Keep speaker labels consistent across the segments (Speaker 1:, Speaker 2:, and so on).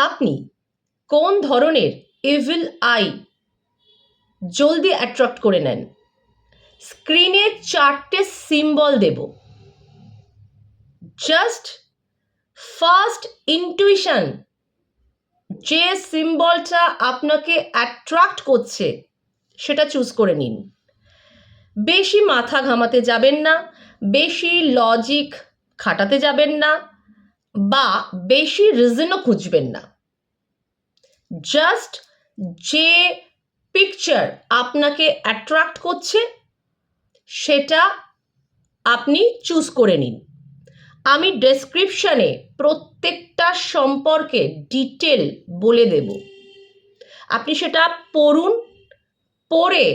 Speaker 1: আপনি কোন ধরনের ইভিল আই জলদি অ্যাট্রাক্ট করে নেন? স্ক্রিনে 4টে সিম্বল দেব। জাস্ট ফার্স্ট ইনটুইশন, যে সিম্বলটা আপনাকে অ্যাট্রাক্ট করছে সেটা চুজ করে নিন। বেশি মাথা ঘামাতে যাবেন না, বেশি লজিক খাটাতে যাবেন না, বা বেশি রিজনও খুঁজবেন না। জাস্ট যে পিকচার আপনাকে অ্যাট্রাক্ট করছে সেটা আপনি চুজ করে নিন। আমি ডেসক্রিপশানে প্রত্যেকটা সম্পর্কে ডিটেল বলে দেব। আপনি সেটা পড়ুন, পড়ে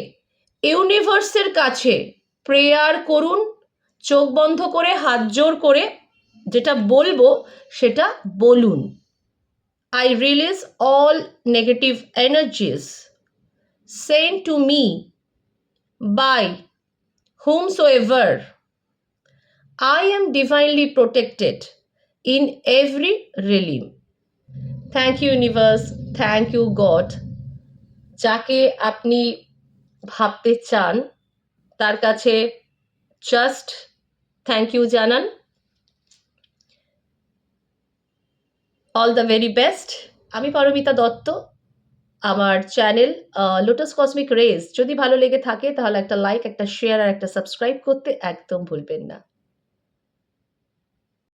Speaker 1: ইউনিভার্সের কাছে প্রেয়ার করুন, চোখ বন্ধ করে হাত জোড় করে যেটা বলবো সেটা বলুন। I release all negative energies sent to me by whomsoever. I am divinely protected in every realm. Thank you, universe. Thank you, God. যাকে আপনি ভাবতে চান তার কাছে জাস্ট থ্যাংক ইউ জানান। All the very best. আমি পারমিতা দত্ত। আমার চ্যানেল লোটাস কসমিক রেজ যদি ভালো লেগে থাকে তাহলে একটা লাইক, একটা শেয়ার আর একটা সাবস্ক্রাইব করতে একদম ভুলবেন না।